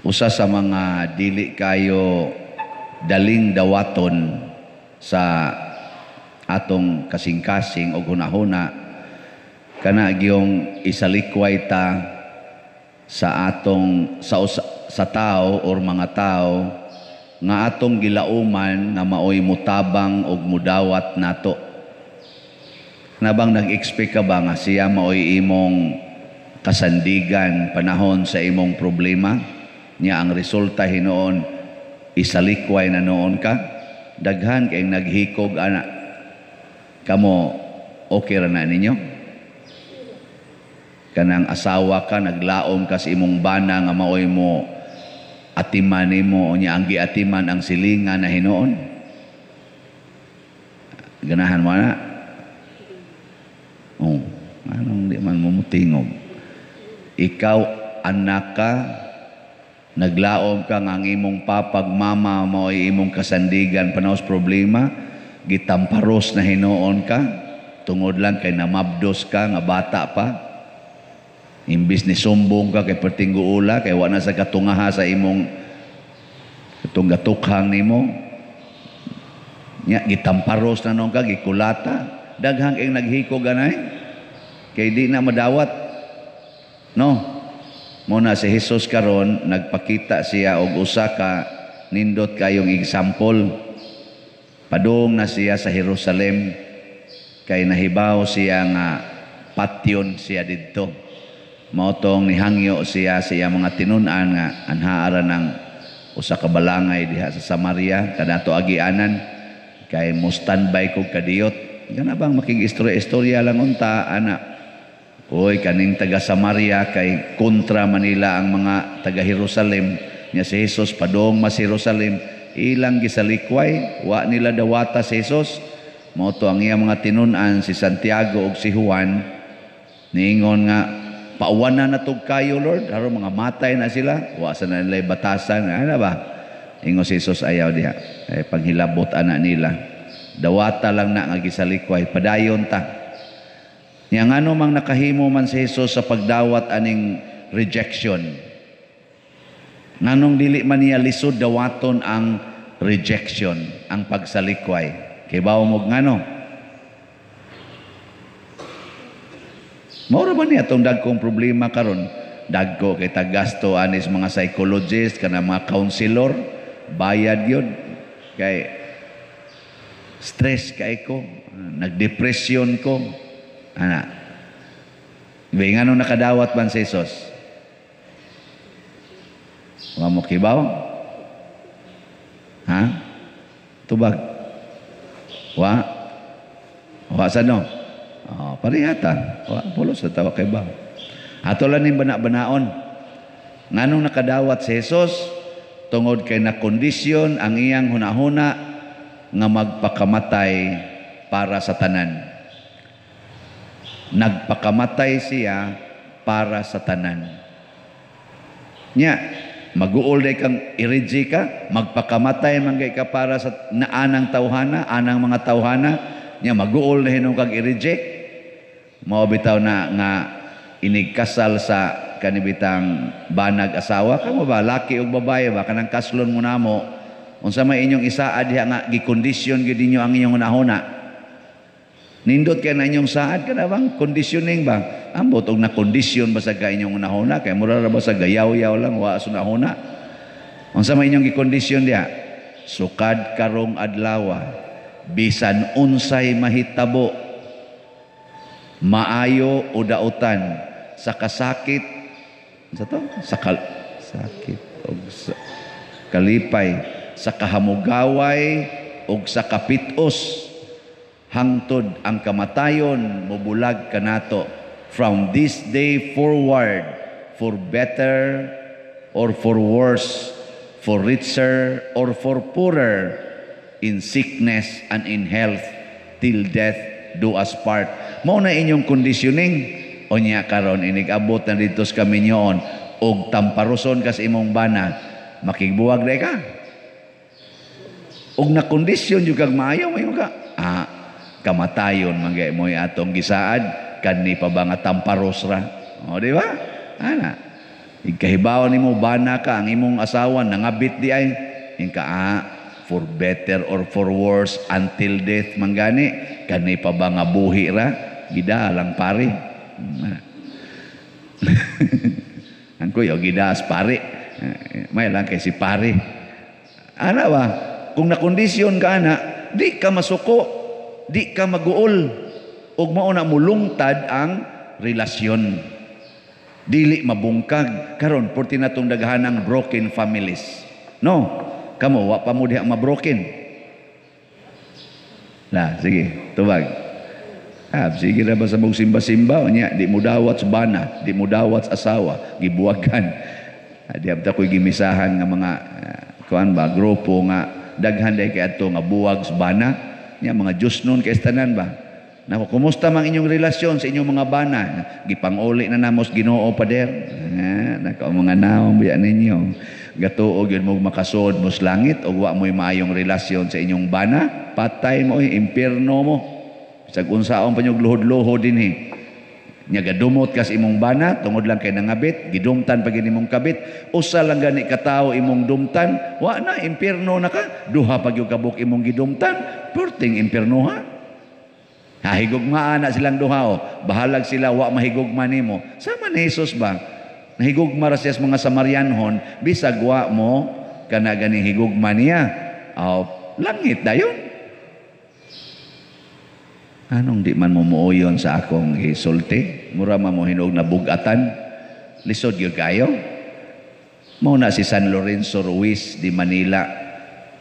Usa sa mga dili kayo daling dawaton sa atong kasing-kasing o hunahuna kana gyung isalikway ta sa atong sa tao or mga tao nga atong gilauman nga maoy mutabang og mudawat nato. Nabang nag-expect ka ba nga siya maoy imong kasandigan panahon sa imong problema? Nya ang resulta hinoon isalikway na noon ka, daghan kay naghikog ana. Kamo okay ra na ninyo? Kanang asawa ka naglaom ka sa imong bana nga maoy mo atiman nimo nya ang giatiman ang silingan na hinoon. Ganahan mo na. Oh, anong di man mumutingog. Ikaw anak ka naglaom ka nga ang imong papag mama mo ay imong kasandigan panahos problema, gitamparos na hinoon ka, tungod lang kay namabdos ka nga bata pa. Imbis ni sumbong ka kay pertinggo ula, kay wala sa katungaha sa imong katungatukhang nimo. Nya gitamparos na noon ka, gikulata, daghang ing naghiko ganay, kay di na madawat. No? Muna si Jesus karon nagpakita siya og usa ka nindot kayong example. Padung na siya sa Jerusalem kay nahibaw siya nga patyon siya didto. Maotong nihangyo siya mga tinun-an nga anhaara ng usa ka balangay diha sa Samaria kanato agianan kay mo standby kog kadiyot. Gana bang makig-istorya lang unta ana. Oy, kaning taga Samaria kay kontra Manila ang mga taga Jerusalem niya si Jesus padong mas Jerusalem ilang gisalikway wa nila dawata si Jesus mao to ang iya mga tinun-an si Santiago ug si Juan niingon nga pauwanan na tog kayo Lord aron mga matay na sila wa sa na nila batasan ana ba ingon si Jesus ayaw diha ay paghilabot ana nila dawata lang na nga gisalikway padayon ta. Nya ngano mang nakahimo man si Jesus sa pagdawat aning rejection. Nganong dili man niya lisod dawaton ang rejection, ang pagsalikway. Kay bawo mo ngano? Mao ba niya tong dagkong problema karon? Dagko kay tagasto anis mga psychologist kana mga counselor, bayad yun. Kay stress kay ko, nagdepresyon ko. Ana. Ibig nga nung nakadawat man si Jesus. Wa mo kibaw? Ha? Tubag? Wa? Wa sa no? Oh, parihata. Wa, pulos na tawa kay baw. Ato lang yung bana-banaon. Nga nung nakadawat si Jesus, tungod kay nakondisyon ang iyang hunahuna nga magpakamatay para sa tanan. Nagpakamatay siya para sa tanan. Nya, mag-uol day kang iriji ka, magpakamatay man kay ka para sa naanang tawhana, anang mga tawhana, nya mag-uol na hinong kang iriji. Mao bitaw na nga inigkasal sa kanibitang banag asawa, kamo ba laki ug babae ba kanang kaslon mo namo. Unsa may inyong isaad diha nga gikondisyon gyud ninyo ang inyong unahuna. Nindot kay na inyong saad ka na bang? Conditioning ba? Ambot og na-kondisyon ba sa ka inyong unahuna? Kaya mura ba sa gayaw-yaw lang, wa sa unahuna? Ang sama inyong gikondisyon diya? Sukad karong adlawa, bisan unsay mahitabo, maayo o dautan, sa kasakit, sa to? Sakit o kalipay, sa kahamugaway o sa kapitos, hangtod ang kamatayon mobulag kanato from this day forward for better or for worse, for richer or for poorer, in sickness and in health, till death do us part. Mao na inyong conditioning onya karon inig-abot na dito sa kaminyoon og tamparuson kas imong bana makigbuwag day ka og na kondisyon jud kag maayo mo ka kamatayon mangay mo atong gisaad kanni pa ba nga tamparos ra o di ba ana Ikahibaw nimo bana ka ang imong asawa nangabit di ay inka for better or for worse until death manggani kani pa ba nga buhi ra gida lang pare. Ang kuya gidaas pare. May lang kay si pare. Ana ba? Kung nakondisyon ka ana, di ka masuko, di ka maguol, ug mao na mulungtad ang relasyon. Dili mabungkag karon porti natong daghanang broken families. No, kamo wa pa mo diha mabroken. Na, sige, tubag. Sige na ba sa mong simba-simba nya di mo dawat sa bana, di mo dawat sa asawa, gibuwagan. Di abta ko'y gimisahan nga mga kuan ba grupo nga daghan day kay adto nga buwag sa bana, nya mga Diyos nun kay tanan ba. Nako, kumusta mang inyong relasyon sa inyong mga bana? Gipanguli na namos Ginoo pader. Nako mga naong biya ninyo. Gatuog yun mo makasod mo sa langit o wa mo'y maayong relasyon sa inyong bana, patay mo, impierno mo. Bisag unsaon pa niyong luhod-luhod din Nya gadumot kas imong bana, tungod lang kay nangabit, gidumtan pag imong kabit, usa lang gani katao imong dumtan, wa na, impierno na ka, duha pag yung kabuk imong gidumtan, purting impierno ha. Higugmaan na silang duha o, bahalag sila, wa mahigugma nimo. Sama ni Jesus ba? Nahigugma ra siya sa mga Samarianhon, bisag wa mo, kana gani higugma niya, langit dayon. Anong di man mo muuyon sa akong isulti? Mura man mo hinog na bugatan? Lisod yun kayo? Muna si San Lorenzo Ruiz di Manila,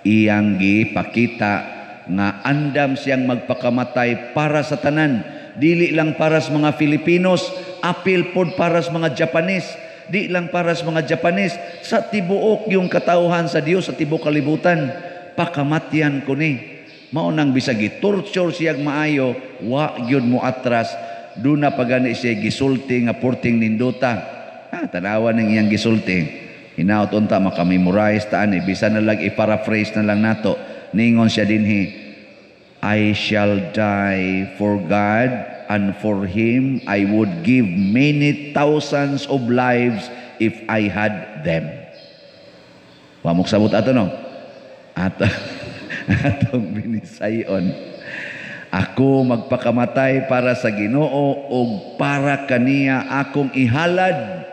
iyang gipakita nga andam siyang magpakamatay para sa tanan. Dili lang para sa mga Filipinos, apil pod para sa mga Japanese. Di lang para sa mga Japanese, sa tibuok yung katauhan sa Dios sa tibuok kalibutan. Pakamatyan ko ni. Maunang bisag torture siyag maayo, wa gyud mo atras, do na pagani siya gisulti nga porting ninduta. Tanawan ng iyang gisulti. Hinaut unta makamemorize taan bisan na lang i-paraphrase na lang nato. Ningon siya dinhi, I shall die for God, and for Him I would give many thousands of lives if I had them. Wa mo sabot ato no? Atong binisayon, ako magpakamatay para sa Ginoo o para kaniya akong ihalad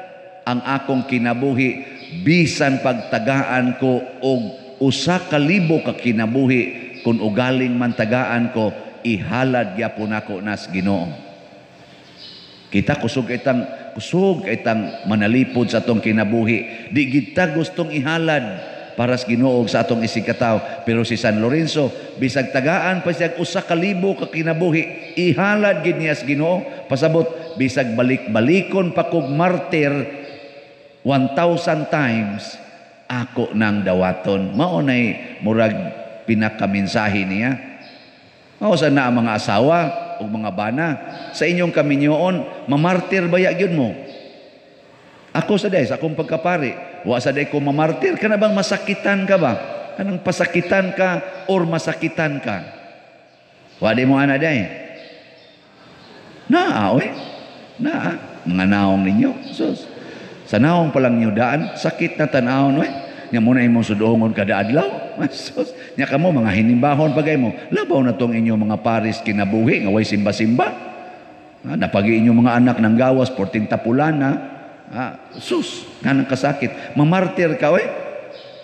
ang akong kinabuhi bisan pagtagaan ko og 1,000 ka kinabuhi kun ugaling mantagaan ko ihalad gyapon ako nas Ginoo. Kita kusog itang manalipod sa atong kinabuhi, di kita gustong ihalad para sa Ginoo sa atong isikataw. Pero si San Lorenzo, bisag tagaan pa siya 1,000 ka kinabuhi, ihalad gid niya sa Ginoo. Pasabot, bisag balik-balikon pa kog martir 1,000 times, ako nang dawaton. Maunay murag pinakaminsahi niya. Mao sa na ang mga asawa o mga bana, sa inyong kaminyoon, mamartir baya gyud mo. Ako sa day, sa akong pagkapari, wa sa day ko mamartir, ka na bang masakitan ka ba? Kanang pasakitan ka or masakitan ka? Wa di mo ana day. Oy. Mga naong ninyo. Sus. Sa naong palang nyo daan, sakit na tanawon, oy. Nya muna imong sudongon kada adlaw. Sus. Nya kamo mga hinimbahon pagay mo. Labaw na tong inyong mga paris kinabuhi nga way simba-simba. Napagi inyong mga anak ng gawas porting tapulana. Sus, nanang kasakit. Mamartir ka, we.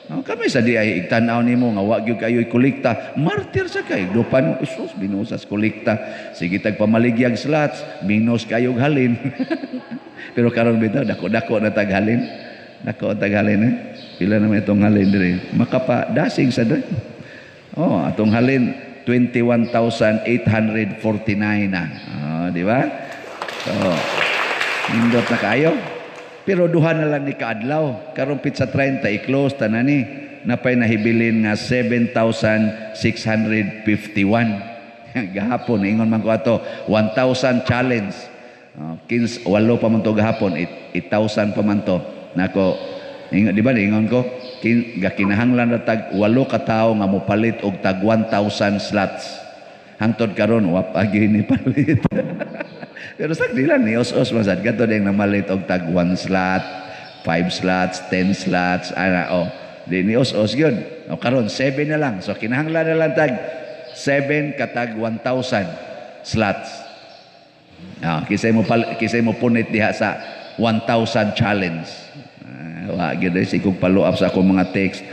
Kami sa di ay igtanaw nimo nga wa gyud kayo ikolekta. Martir sa kay dupan, sus, binusas kolekta. Sige tagpamaligyag slots, minus kayo halin. Pero karon bitaw dako-dako na taghalin. Dako taghalin Pila naman itong halin diri. Makapa dasing sa doy. Atong halin 21,849 na. Di ba? So, nindot na kayo. Pero duha na lang ni kaadlaw. Karon pizza 30 i-close tanan ni. Napay nahibilin nga 7,651. Gahapon ingon man ko ato 1,000 challenge. 8 pa man to gahapon, 8,000 pa man to. Nako ingon di ba ingon ko gakinahanglan na tag 8 ka tawo nga mopalit og tag 1,000 slots. Hangtod karon wa pa ni palit. Pero sakdi lang ni os-os masad kato ding namalit og tag 1 slot, 5 slots, 10 slots, di nios-os yun. O karon 7 na lang. So kinahanglan na lang tag 7 katag 1,000 slots. Kisay mo punit diha sa 1,000 challenge. Wa gyud si kung follow up sa akong mga text.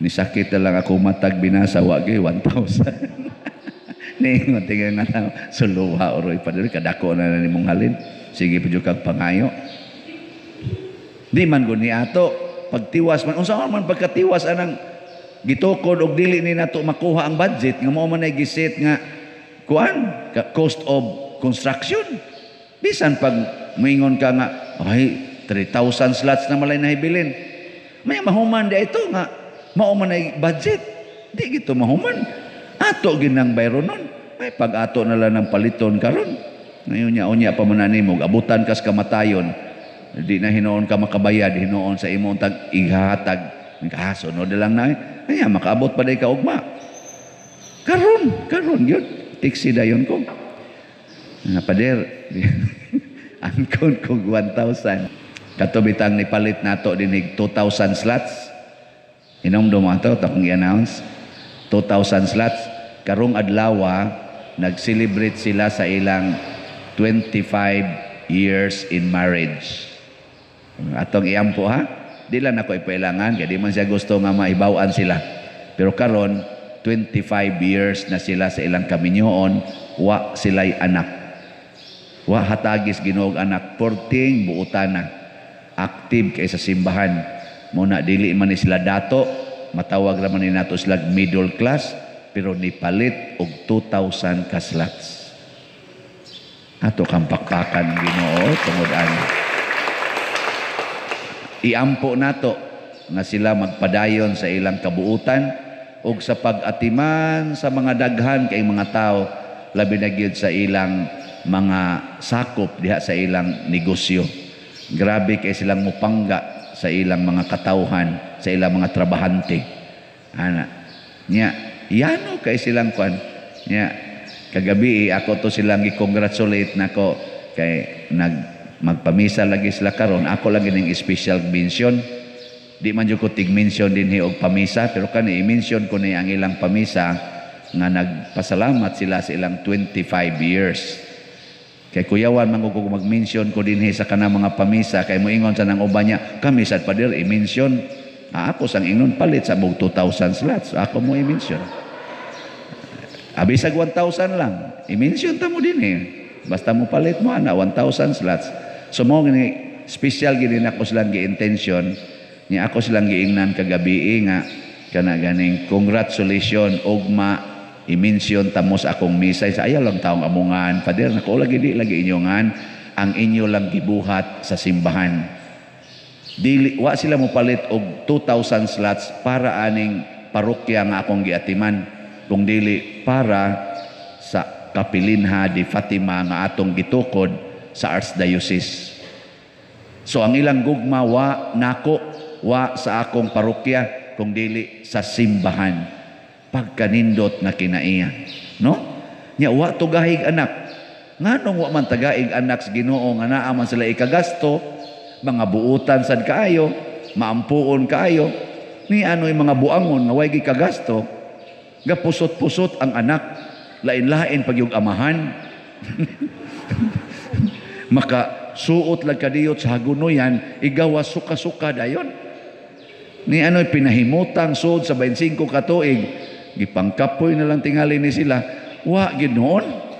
Ni sakit na lang ako matag binasa wa gyud 1,000. Ningon tingnan nga suluha oroy padre kadako na nimong halin. Sige pud kag pangayo. Di man gud ni ato pagtiwas man unsa man pagkatiwas anang gitukod og dili ni nato makuha ang budget nga mao man ay giset nga cost of construction. Bisan pag moingon ka nga ay 3,000 slots na malay nahibilin. May mahuman di ito nga mao man ay budget. Di gito mahuman. Ato ginang bayro nun. Ay pag-ato na lang ng paliton karon. Ngayon unya pa man nimo abutan kas kamatayon. Di na hinoon ka makabayad, hinoon sa imong tag ihatag. Sunod lang na. Ay makaabot pa day ka ugma. Karon yun. Tiksi dayon ko. Pader. Angkon kog 1,000. Katubitang ni palit nato dinig 2,000 slots. Inomdom ato takong i-announce 2,000 slots. Karong adlaw nag-celebrate sila sa ilang 25 years in marriage. Atong iampo ha. Di lang ako ipailangan kaya di man siya gusto nga maibawan sila. Pero karon 25 years na sila sa ilang kaminyoon, wa sila'y anak. Wa hatagis Ginoo anak, porting buutana. Active kay sa simbahan. Muna dili man ni sila dato, matawag raman ni nato sila middle class, pero nipalit og 2,000 ka slots. Ato kang pakpakan Ginoo tungod ani. Iampo nato nga sila magpadayon sa ilang kabuutan ug sa pag-atiman sa mga daghan kay mga tao labi na gyud sa ilang mga sakop diha sa ilang negosyo. Grabe kay silang mupangga sa ilang mga katawhan, sa ilang mga trabahante. Yano kay silang kwan. Kagabi ako to silang i-congratulate nako kay magpamisa lagi sila karon. Ako lagi ning special mention. Di man jud ko tig-mention dinhi og pamisa pero kani i-mention ko ni ang ilang pamisa nga nagpasalamat sila sa ilang 25 years. Kay kuyawan man ko mag-mention ko dinhi sa kanang mga pamisa kay moingon sa nang uban niya kami sad pader i-mention. Ako sang ingnon palit sa mog 2,000 slots. Ako mo i-mention. Abisag 1,000 lang. I-mention ta mo dinhi. Basta mo palit mo ana 1,000 slots. So mo gini special gini nako silang gi-intention niya ako silang giingnan kagabi nga kana ganing congratulations ugma i-mention ta mo sa akong misa sa ayaw lang taong amungan pader nako lagi di lagi inyongan ang inyo lang gibuhat sa simbahan. Dili wa sila mo palit og 2,000 slots para aning parokya nga akong giatiman kung dili para sa Kapilinha di Fatima nga atong gitukod sa Archdiocese. So ang ilang gugma wa nako wa sa akong parokya kung dili sa simbahan. Pagkanindot na kinaiya. No? Nya wa to gahig anak. Nganong wa man tagaig anak sa Ginoo nga naa man sila ikagasto, mga buutan sad kaayo, maampuon kaayo, ni ano'y mga buangon nga way gikagasto, gapusot-pusot ang anak, lain-lain pag yung amahan. Maka suot lang kadiyot sa hagunoyan, igawa suka-suka dayon. Ni ano'y pinahimutang suod sa 25 katuig, gipangkapoy na lang tingali ni sila, wa ginoon.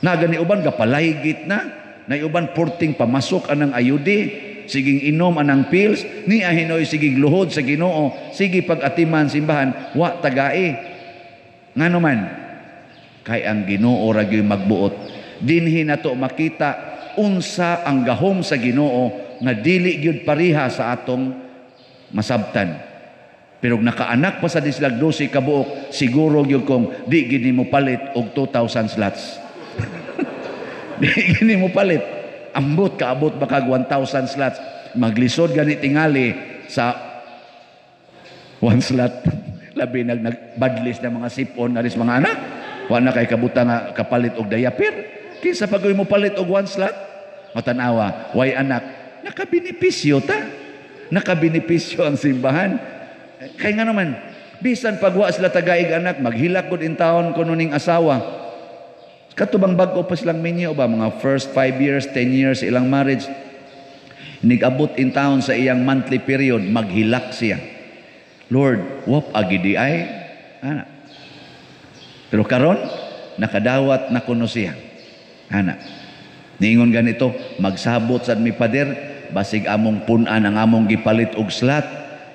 Nagani uban gapalaygit na. Na uban porting pamasok anang ayudi, siging inom anang pills, ni ahinoy sigig luhod sa Ginoo, sige pag-atiman simbahan, wa tagai. Ngano man, kay ang Ginoo ra gyud magbuot. Dinhi nato makita unsa ang gahom sa Ginoo nga dili gyud pariha sa atong masabtan. Pero nakaanak pa sa dislag 12 ka buok, siguro gyud kong di gid mo palit og 2,000 slots. Di gini mo palit. Ambot kaabot baka 1,000 slots. Maglisod gani tingali sa 1 slot. Labi nagbadlis na mga sipon aris mga anak. Wa na kay kabuta nga kapalit og diaper. Kinsa pag mo palit og 1 slot? Matanawa, way anak. Nakabinipisyo ta. Nakabinipisyo ang simbahan. Kaya nga naman, bisan pagwa sila tagaig anak, maghilak ko in taon ko nuning asawa. Katubang bago pa silang minyo ba, mga first 5 years, 10 years ilang marriage, nigabot in taon sa iyang monthly period, maghilak siya. Lord, wap agidi ay, ana. Pero karon nakadawat na kuno siya. Ana. Niingon ganito, magsabot sad mi pader, basig among punan ang among gipalit og slat.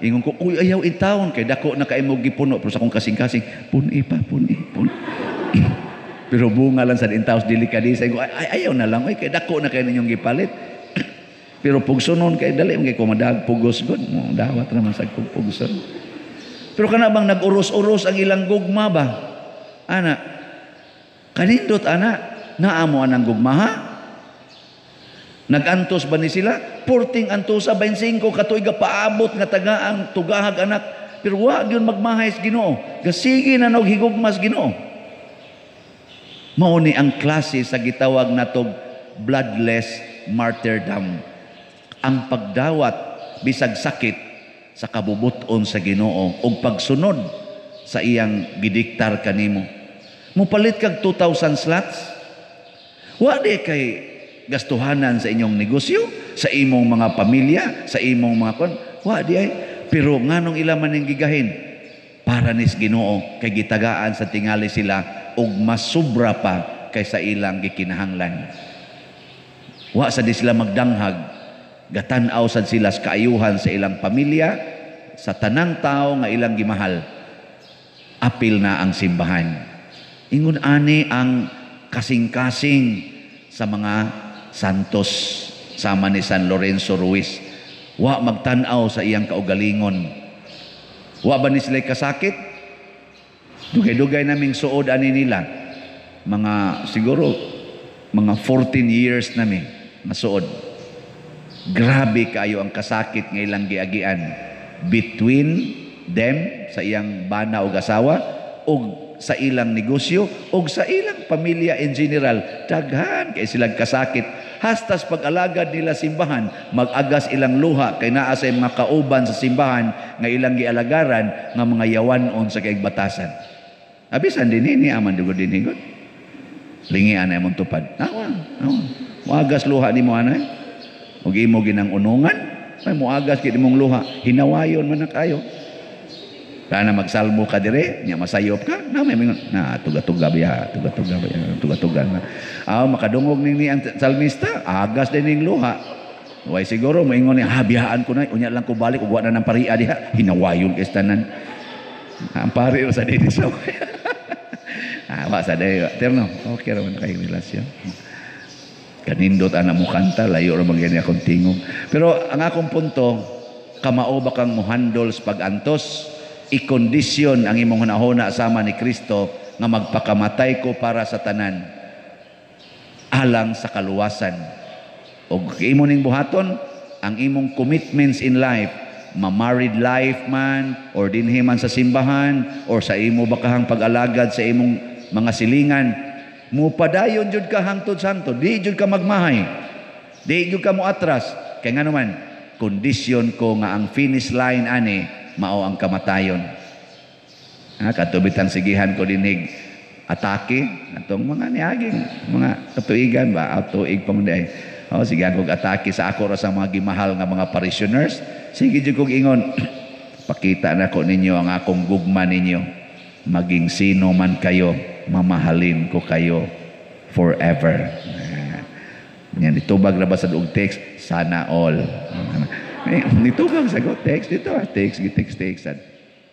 Ingon ko, uy, ayaw in taon kay dako na kay mo gipuno, pero sa akong kasing-kasing, puni. Pero bunga lang sa intaws delikadisa. Ay, ayaw na lang. Ay, kay dako na kayo ninyong gipalit. Pero pugsunon kay dali. Kaya kumadag pugos god. Dawat naman sa pugson. Pero kana bang nag-uros-uros ang ilang gugma ba? Ana, kanindot ana, naamo anang gugma ha? Nag-antos ba ni sila? Porting antosa 25 katuig paabot nga tagaang tugahag anak. Pero wa gyud magmahay sa Ginoo. Gasigi na og higugmas Ginoo. Mao ni ang klase sa gitawag natog bloodless martyrdom. Ang pagdawat bisag sakit sa kabubuton sa Ginoo ug pagsunod sa iyang gidiktar kanimo. Mupalit kag 2,000 slots. Wa di kay gastuhanan sa inyong negosyo, sa imong mga pamilya, sa imong mga kon. Wa di ay. Pero nganong ila man ning gigahin para nis Ginoo kay gitagaan sa tingali sila og masubra pa kaysa ilang gikinahanglan. Wa sa di sila magdanghag, gatan-aw sad sila sa kaayuhan sa ilang pamilya, sa tanang tao nga ilang gimahal. Apil na ang simbahan. Ingon ani ang kasing-kasing sa mga santos sama ni San Lorenzo Ruiz. Wa magtan-aw sa iyang kaugalingon. Wa ba ni sila kasakit? Dugay-dugay naming suod ani nila. Mga siguro mga 14 years nami masuod. Grabe kayo ang kasakit ng ilang giagian between them sa iyang bana o asawa o sa ilang negosyo o sa ilang pamilya in general. Daghan kay silang kasakit. Hastas pag-alagad nila simbahan, mag-agas ilang luha kay naa sa mga kauban sa simbahan nga ilang gialagaran nga mga yawanon sa kaigbatasan. Abisan din ini aman dugod din higot. Lingian ay mong tupad. Awa. Muagas luha ni mo anay. Ug imo ginang unungan, ay muagas kid imong luha. Hinawayon man na kayo. Kana magsalmo ka dire, nya masayop ka. Na may mingon, na tuga-tuga biya. Makadungog ni ang salmista, agas din ning luha. Way siguro moingon ni biyaan ko na, unya lang ko balik ug wa na nang paria diha. Hinawayon kay tanan. Ang pari sa dito sa wa sa dayo. Terno, okay raman kayo relasyon. Kanindot ana mo kanta, layo ra magyani akong tingog. Pero ang akong punto, kamao ba kang mohandle sa pag-antos? I-kondisyon ang imong hunahuna sama ni Kristo nga magpakamatay ko para sa tanan alang sa kaluwasan. O imo ning buhaton ang imong commitments in life, ma-married life man or dinhi man sa simbahan or sa imo bakahang pag-alagad sa imong mga silingan, mupadayon jud ka hangtod santo, di jud ka magmahay, di jud ka mo atras. Kaya nga naman, kondisyon ko nga ang finish line ani mao ang kamatayon. Katubitang sigihan ko dinig atake atong mga niaging mga katuigan ba tuig pa man day. Sigihan kog atake sa ako ra sa mga gimahal nga mga parishioners. Sige jud kog ingon, pakita na ko ninyo ang akong gugma ninyo. Maging sino man kayo, mamahalin ko kayo forever. Yan, itubag na ba sa duog text? Sana all. Nitubag sa go text. Dito text.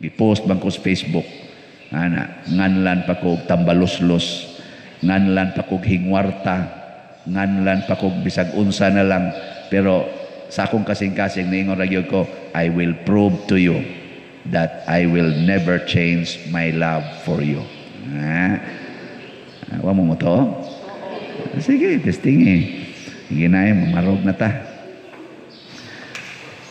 Gipost bang ko sa Facebook. Nganlan pa ko tambalos-los. Nganlan pa ko hingwarta. Nganlan pa ko bisag unsa na lang. Pero sa akong kasing-kasing niingon ragyod ko, I will prove to you that I will never change my love for you. Wa mo to? Sige, testing eh. Ginay, mamarog na ta.